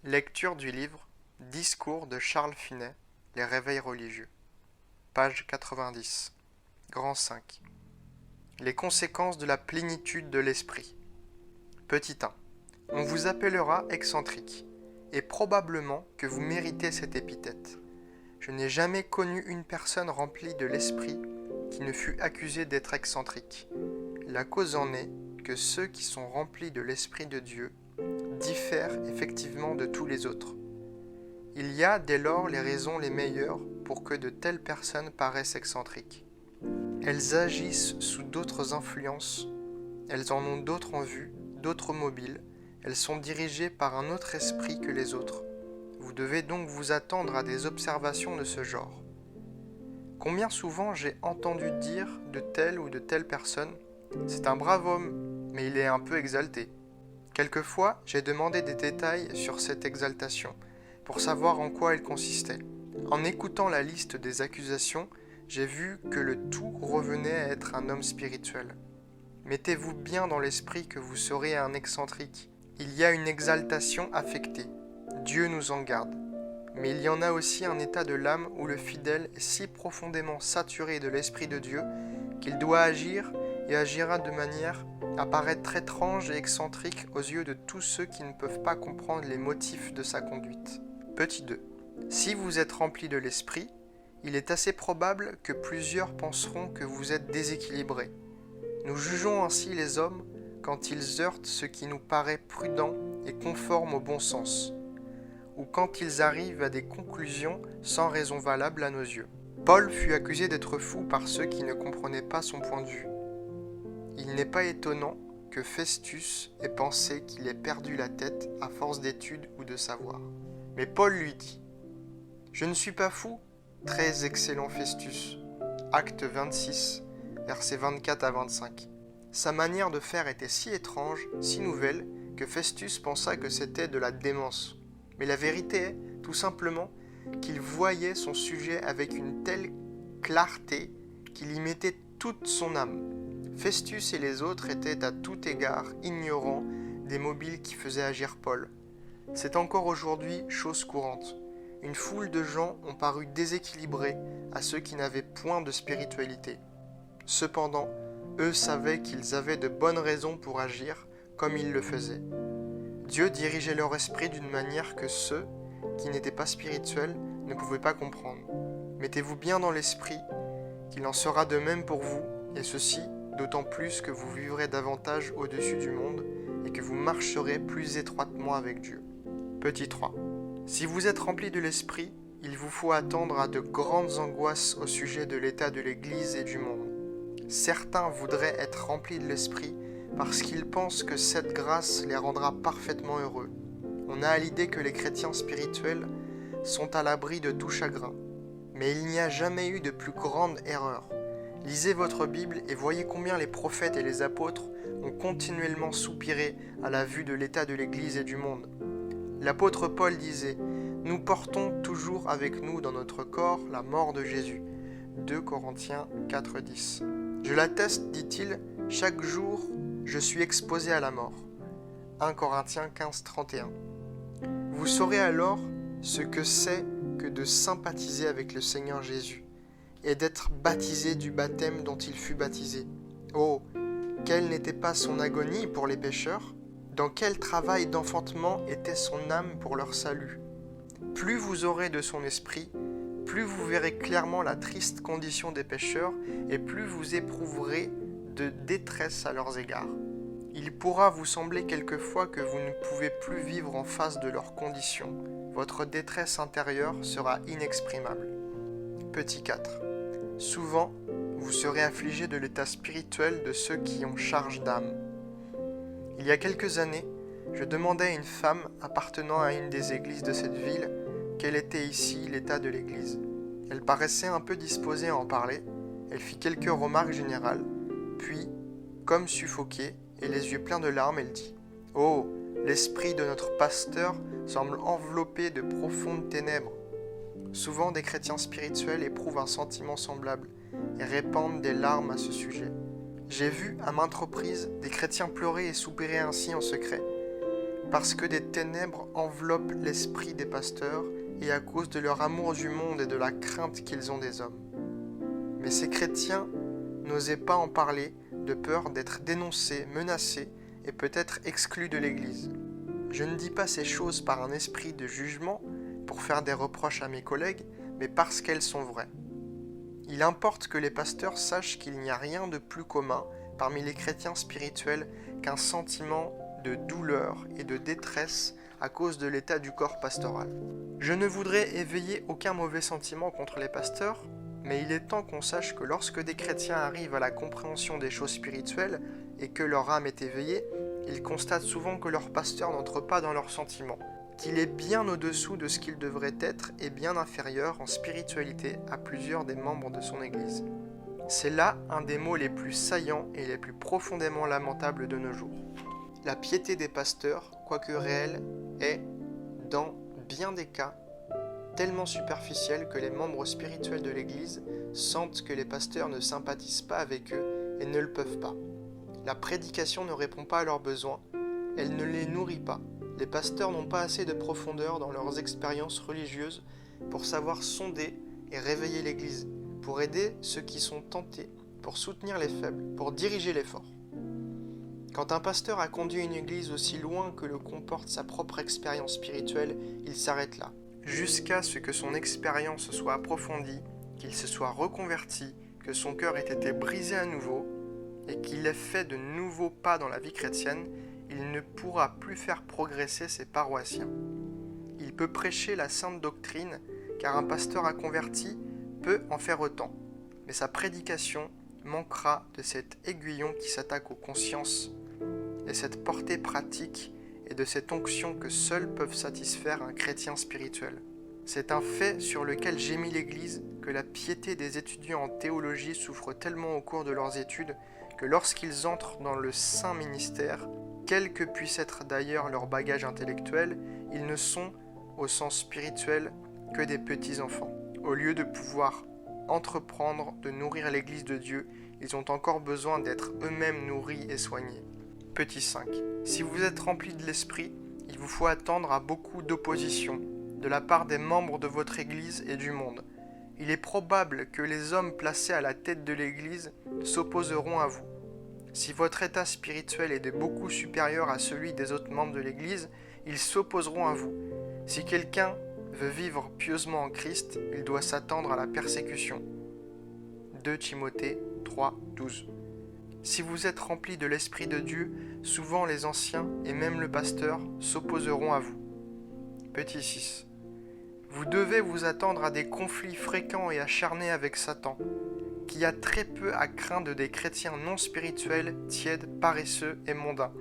Lecture du livre Discours de Charles Finet, Les réveils religieux. Page 90. Grand 5. Les conséquences de la plénitude de l'esprit. Petit 1. On vous appellera excentrique, et probablement que vous méritez cette épithète. Je n'ai jamais connu une personne remplie de l'esprit qui ne fût accusée d'être excentrique. La cause en est que ceux qui sont remplis de l'Esprit de Dieu diffèrent effectivement de tous les autres. Il y a dès lors les raisons les meilleures pour que de telles personnes paraissent excentriques. Elles agissent sous d'autres influences, elles en ont d'autres en vue, d'autres mobiles, elles sont dirigées par un autre esprit que les autres. Vous devez donc vous attendre à des observations de ce genre. Combien souvent j'ai entendu dire de telle ou de telle personne « C'est un brave homme, mais il est un peu exalté ». Quelquefois, j'ai demandé des détails sur cette exaltation, pour savoir en quoi elle consistait. En écoutant la liste des accusations, j'ai vu que le tout revenait à être un homme spirituel. Mettez-vous bien dans l'esprit que vous serez un excentrique. Il y a une exaltation affectée. Dieu nous en garde. Mais il y en a aussi un état de l'âme où le fidèle est si profondément saturé de l'Esprit de Dieu qu'il doit agir et agira de manière à paraître étrange et excentrique aux yeux de tous ceux qui ne peuvent pas comprendre les motifs de sa conduite. Petit 2. Si vous êtes rempli de l'Esprit, il est assez probable que plusieurs penseront que vous êtes déséquilibré. Nous jugeons ainsi les hommes quand ils heurtent ce qui nous paraît prudent et conforme au bon sens, ou quand ils arrivent à des conclusions sans raison valable à nos yeux. Paul fut accusé d'être fou par ceux qui ne comprenaient pas son point de vue. Il n'est pas étonnant que Festus ait pensé qu'il ait perdu la tête à force d'études ou de savoir. Mais Paul lui dit « Je ne suis pas fou, très excellent Festus. » Acte 26, versets 24 à 25. Sa manière de faire était si étrange, si nouvelle, que Festus pensa que c'était de la démence. Mais la vérité est, tout simplement, qu'il voyait son sujet avec une telle clarté qu'il y mettait toute son âme. Festus et les autres étaient à tout égard ignorants des mobiles qui faisaient agir Paul. C'est encore aujourd'hui chose courante. Une foule de gens ont paru déséquilibrés à ceux qui n'avaient point de spiritualité. Cependant, eux savaient qu'ils avaient de bonnes raisons pour agir comme ils le faisaient. Dieu dirigeait leur esprit d'une manière que ceux qui n'étaient pas spirituels ne pouvaient pas comprendre. Mettez-vous bien dans l'esprit qu'il en sera de même pour vous, et ceci d'autant plus que vous vivrez davantage au-dessus du monde et que vous marcherez plus étroitement avec Dieu. Petit 3. Si vous êtes rempli de l'esprit, il vous faut attendre à de grandes angoisses au sujet de l'état de l'Église et du monde. Certains voudraient être remplis de l'esprit parce qu'ils pensent que cette grâce les rendra parfaitement heureux. On a à l'idée que les chrétiens spirituels sont à l'abri de tout chagrin. Mais il n'y a jamais eu de plus grande erreur. Lisez votre Bible et voyez combien les prophètes et les apôtres ont continuellement soupiré à la vue de l'état de l'Église et du monde. L'apôtre Paul disait « Nous portons toujours avec nous dans notre corps la mort de Jésus. » 2 Corinthiens 4,10. Je l'atteste, dit-il, chaque jour je suis exposé à la mort. 1 Corinthiens 15,31. Vous saurez alors ce que c'est que de sympathiser avec le Seigneur Jésus et d'être baptisé du baptême dont il fut baptisé. Oh, quelle n'était pas son agonie pour les pécheurs? Dans quel travail d'enfantement était son âme pour leur salut? Plus vous aurez de son esprit, plus vous verrez clairement la triste condition des pécheurs et plus vous éprouverez de détresse à leurs égards. Il pourra vous sembler quelquefois que vous ne pouvez plus vivre en face de leurs conditions. Votre détresse intérieure sera inexprimable. Petit 4. Souvent, vous serez affligé de l'état spirituel de ceux qui ont charge d'âme. Il y a quelques années, je demandais à une femme appartenant à une des églises de cette ville quel était ici l'état de l'église. Elle paraissait un peu disposée à en parler, elle fit quelques remarques générales, puis, comme suffoquée et les yeux pleins de larmes, elle dit « Oh, l'esprit de notre pasteur semble enveloppé de profondes ténèbres. » Souvent, des chrétiens spirituels éprouvent un sentiment semblable et répandent des larmes à ce sujet. J'ai vu à maintes reprises des chrétiens pleurer et soupirer ainsi en secret. parce que des ténèbres enveloppent l'esprit des pasteurs et à cause de leur amour du monde et de la crainte qu'ils ont des hommes. Mais ces chrétiens n'osaient pas en parler de peur d'être dénoncés, menacés et peut-être exclus de l'Église. Je ne dis pas ces choses par un esprit de jugement pour faire des reproches à mes collègues, mais parce qu'elles sont vraies. Il importe que les pasteurs sachent qu'il n'y a rien de plus commun parmi les chrétiens spirituels qu'un sentiment de douleur et de détresse à cause de l'état du corps pastoral. Je ne voudrais éveiller aucun mauvais sentiment contre les pasteurs, mais il est temps qu'on sache que lorsque des chrétiens arrivent à la compréhension des choses spirituelles et que leur âme est éveillée, ils constatent souvent que leur pasteur n'entre pas dans leurs sentiments, qu'il est bien au-dessous de ce qu'il devrait être et bien inférieur en spiritualité à plusieurs des membres de son Église. C'est là un des mots les plus saillants et les plus profondément lamentables de nos jours. La piété des pasteurs, quoique réelle, est, dans bien des cas, tellement superficielle que les membres spirituels de l'Église sentent que les pasteurs ne sympathisent pas avec eux et ne le peuvent pas. La prédication ne répond pas à leurs besoins, elle ne les nourrit pas. Les pasteurs n'ont pas assez de profondeur dans leurs expériences religieuses pour savoir sonder et réveiller l'Église, pour aider ceux qui sont tentés, pour soutenir les faibles, pour diriger l'effort. Quand un pasteur a conduit une Église aussi loin que le comporte sa propre expérience spirituelle, il s'arrête là, jusqu'à ce que son expérience soit approfondie, qu'il se soit reconverti, que son cœur ait été brisé à nouveau, et qu'il ait fait de nouveaux pas dans la vie chrétienne, il ne pourra plus faire progresser ses paroissiens. Il peut prêcher la sainte doctrine, car un pasteur converti peut en faire autant, mais sa prédication manquera de cet aiguillon qui s'attaque aux consciences, et cette portée pratique et de cette onction que seuls peuvent satisfaire un chrétien spirituel. C'est un fait sur lequel gémit l'Église que la piété des étudiants en théologie souffre tellement au cours de leurs études que lorsqu'ils entrent dans le saint ministère, quel que puisse être d'ailleurs leur bagage intellectuel, ils ne sont, au sens spirituel, que des petits-enfants. Au lieu de pouvoir entreprendre de nourrir l'Église de Dieu, ils ont encore besoin d'être eux-mêmes nourris et soignés. Petit 5. Si vous êtes rempli de l'Esprit, il vous faut attendre à beaucoup d'opposition de la part des membres de votre Église et du monde. Il est probable que les hommes placés à la tête de l'Église s'opposeront à vous. Si votre état spirituel est de beaucoup supérieur à celui des autres membres de l'Église, ils s'opposeront à vous. Si quelqu'un veut vivre pieusement en Christ, il doit s'attendre à la persécution. 2 Timothée 3, 12. Si vous êtes rempli de l'Esprit de Dieu, souvent les anciens et même le pasteur s'opposeront à vous. Petit 6. Vous devez vous attendre à des conflits fréquents et acharnés avec Satan, qui a très peu à craindre des chrétiens non spirituels, tièdes, paresseux et mondains.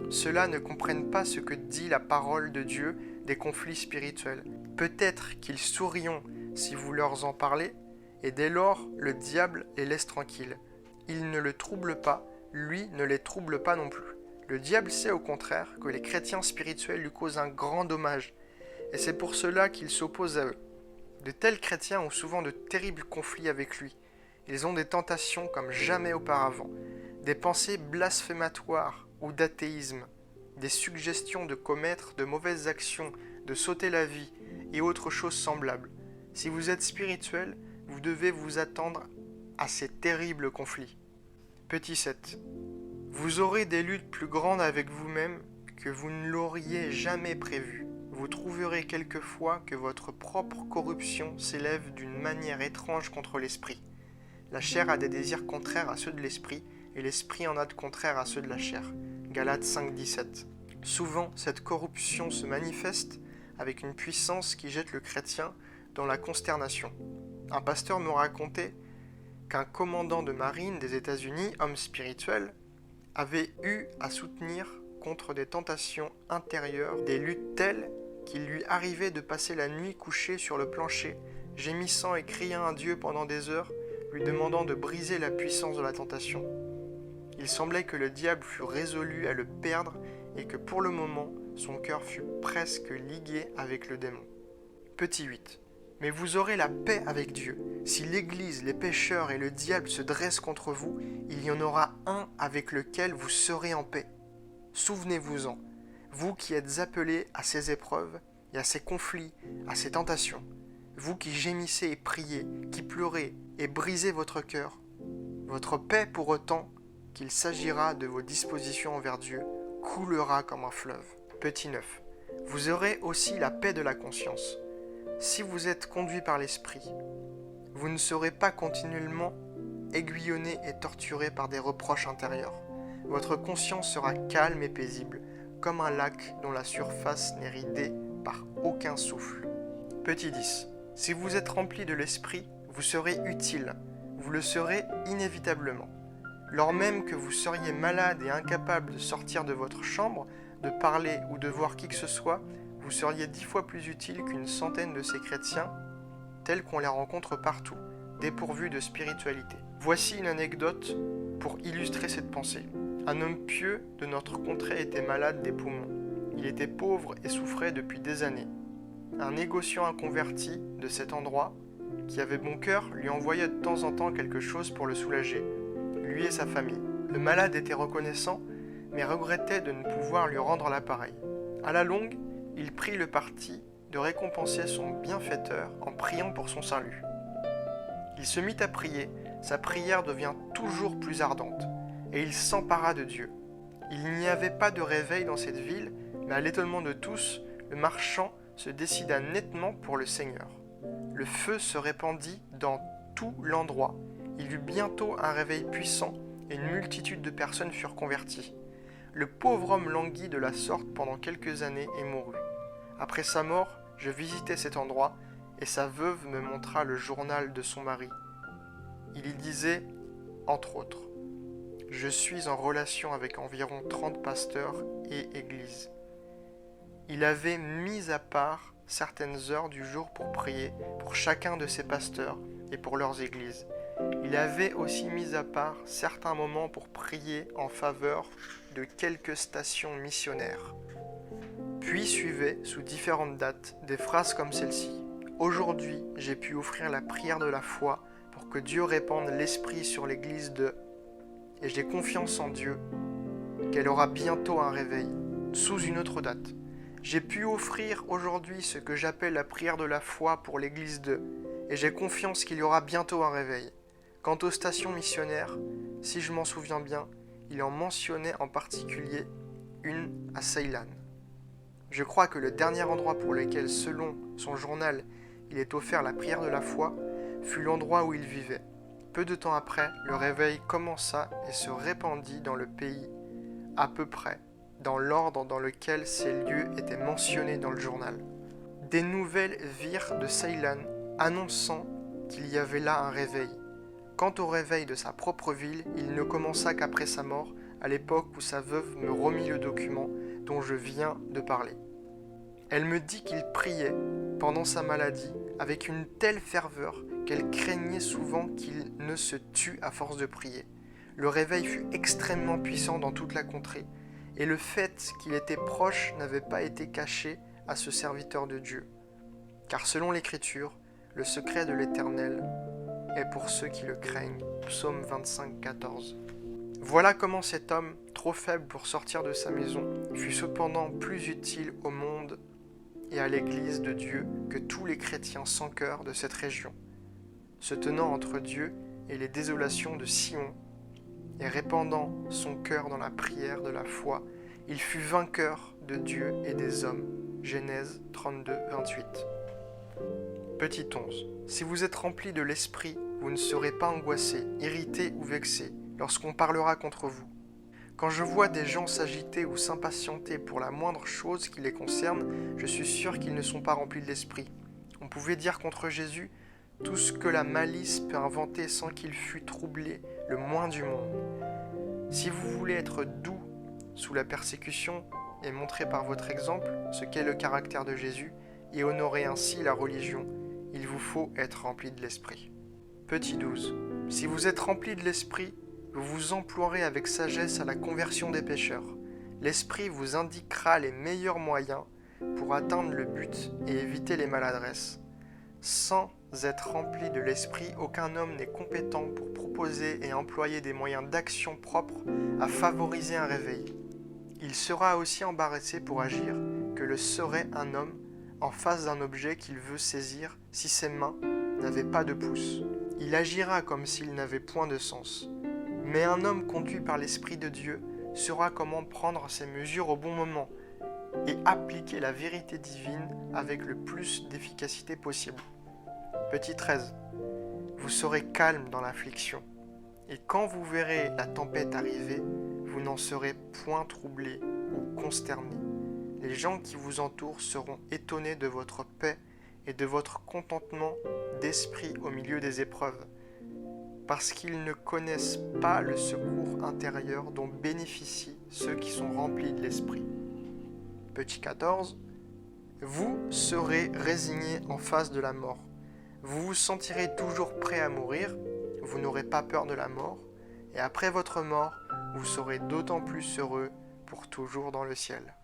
Ceux-là ne comprennent pas ce que dit la parole de Dieu des conflits spirituels. Peut-être qu'ils souriront si vous leur en parlez, et dès lors le diable les laisse tranquilles. Il ne le trouble pas, lui ne les trouble pas non plus. Le diable sait au contraire que les chrétiens spirituels lui causent un grand dommage, et c'est pour cela qu'il s'oppose à eux. De tels chrétiens ont souvent de terribles conflits avec lui. Ils ont des tentations comme jamais auparavant, des pensées blasphématoires ou d'athéisme, des suggestions de commettre de mauvaises actions, de sauter la vie et autres choses semblables. Si vous êtes spirituel, vous devez vous attendre à ces terribles conflits. Petit 7. Vous aurez des luttes plus grandes avec vous-même que vous ne l'auriez jamais prévu. Vous trouverez quelquefois que votre propre corruption s'élève d'une manière étrange contre l'esprit. La chair a des désirs contraires à ceux de l'esprit, et l'esprit en a de contraires à ceux de la chair. Galates 5, 17. Souvent, cette corruption se manifeste avec une puissance qui jette le chrétien dans la consternation. Un pasteur me racontait qu'un commandant de marine des États-Unis, homme spirituel, avait eu à soutenir contre des tentations intérieures, des luttes telles qu'il lui arrivait de passer la nuit couché sur le plancher, gémissant et criant à Dieu pendant des heures, lui demandant de briser la puissance de la tentation. Il semblait que le diable fût résolu à le perdre et que pour le moment, son cœur fût presque ligué avec le démon. Petit 8. Mais vous aurez la paix avec Dieu. Si l'Église, les pécheurs et le diable se dressent contre vous, il y en aura un avec lequel vous serez en paix. Souvenez-vous-en. vous qui êtes appelés à ces épreuves et à ces conflits, à ces tentations, vous qui gémissez et priez, qui pleurez et brisez votre cœur, votre paix pour autant qu'il s'agira de vos dispositions envers Dieu coulera comme un fleuve. Petit 9. Vous aurez aussi la paix de la conscience. Si vous êtes conduit par l'Esprit, vous ne serez pas continuellement aiguillonné et torturé par des reproches intérieurs. Votre conscience sera calme et paisible, comme un lac dont la surface n'est ridée par aucun souffle. Petit 10. Si vous êtes rempli de l'Esprit, vous serez utile. Vous le serez inévitablement. Lors même que vous seriez malade et incapable de sortir de votre chambre, de parler ou de voir qui que ce soit, vous seriez 10 fois plus utile qu'une centaine de ces chrétiens, tels qu'on les rencontre partout, dépourvus de spiritualité. Voici une anecdote pour illustrer cette pensée. Un homme pieux de notre contrée était malade des poumons. Il était pauvre et souffrait depuis des années. Un négociant inconverti de cet endroit, qui avait bon cœur, lui envoyait de temps en temps quelque chose pour le soulager, lui et sa famille. Le malade était reconnaissant, mais regrettait de ne pouvoir lui rendre l'appareil. À la longue, il prit le parti de récompenser son bienfaiteur en priant pour son salut. Il se mit à prier, sa prière devint toujours plus ardente, et il s'empara de Dieu. Il n'y avait pas de réveil dans cette ville, mais à l'étonnement de tous, le marchand se décida nettement pour le Seigneur. Le feu se répandit dans tout l'endroit. Il eut bientôt un réveil puissant et une multitude de personnes furent converties. Le pauvre homme languit de la sorte pendant quelques années et mourut. Après sa mort, je visitai cet endroit et sa veuve me montra le journal de son mari. Il y disait, entre autres, « Je suis en relation avec environ 30 pasteurs et églises. » Il avait mis à part certaines heures du jour pour prier pour chacun de ces pasteurs et pour leurs églises. Il avait aussi mis à part certains moments pour prier en faveur de quelques stations missionnaires. Puis suivaient, sous différentes dates, des phrases comme celle-ci. « Aujourd'hui, j'ai pu offrir la prière de la foi pour que Dieu répande l'Esprit sur l'église de... Et j'ai confiance en Dieu qu'elle aura bientôt un réveil. » Sous une autre date. « J'ai pu offrir aujourd'hui ce que j'appelle la prière de la foi pour l'église de... Et j'ai confiance qu'il y aura bientôt un réveil. » Quant aux stations missionnaires, si je m'en souviens bien, il en mentionnait en particulier une à Ceylan. Je crois que le dernier endroit pour lequel, selon son journal, il est offert la prière de la foi, fut l'endroit où il vivait. Peu de temps après, le réveil commença et se répandit dans le pays, à peu près, dans l'ordre dans lequel ces lieux étaient mentionnés dans le journal. Des nouvelles virent de Ceylan annonçant qu'il y avait là un réveil. Quant au réveil de sa propre ville, il ne commença qu'après sa mort, à l'époque où sa veuve me remit le document dont je viens de parler. Elle me dit qu'il priait, pendant sa maladie, avec une telle ferveur qu'elle craignait souvent qu'il ne se tût à force de prier. Le réveil fut extrêmement puissant dans toute la contrée, et le fait qu'il était proche n'avait pas été caché à ce serviteur de Dieu. Car selon l'Écriture, le secret de l'Éternel est pour ceux qui le craignent. Psaume 25, 14. Voilà comment cet homme, trop faible pour sortir de sa maison, fut cependant plus utile au monde et à l'Église de Dieu que tous les chrétiens sans cœur de cette région, se tenant entre Dieu et les désolations de Sion, et répandant son cœur dans la prière de la foi, il fut vainqueur de Dieu et des hommes. Genèse 32, 28. Petit 11. Si vous êtes rempli de l'Esprit, vous ne serez pas angoissé, irrité ou vexé lorsqu'on parlera contre vous. Quand je vois des gens s'agiter ou s'impatienter pour la moindre chose qui les concerne, je suis sûr qu'ils ne sont pas remplis de l'Esprit. On pouvait dire contre Jésus tout ce que la malice peut inventer sans qu'il fût troublé le moins du monde. Si vous voulez être doux sous la persécution et montrer par votre exemple ce qu'est le caractère de Jésus et honorer ainsi la religion, il vous faut être rempli de l'Esprit. Petit 12. Si vous êtes rempli de l'Esprit, vous vous emploierez avec sagesse à la conversion des pécheurs. L'Esprit vous indiquera les meilleurs moyens pour atteindre le but et éviter les maladresses. Sans être rempli de l'Esprit, aucun homme n'est compétent pour proposer et employer des moyens d'action propres à favoriser un réveil. Il sera aussi embarrassé pour agir que le serait un homme en face d'un objet qu'il veut saisir si ses mains n'avaient pas de pouce. Il agira comme s'il n'avait point de sens. Mais un homme conduit par l'Esprit de Dieu saura comment prendre ses mesures au bon moment et appliquer la vérité divine avec le plus d'efficacité possible. Petit 13. Vous serez calme dans l'affliction, et quand vous verrez la tempête arriver, vous n'en serez point troublé ou consterné. Les gens qui vous entourent seront étonnés de votre paix et de votre contentement d'esprit au milieu des épreuves, parce qu'ils ne connaissent pas le secours intérieur dont bénéficient ceux qui sont remplis de l'esprit. Petit 14. Vous serez résigné en face de la mort. Vous vous sentirez toujours prêt à mourir, vous n'aurez pas peur de la mort, et après votre mort, vous serez d'autant plus heureux pour toujours dans le ciel.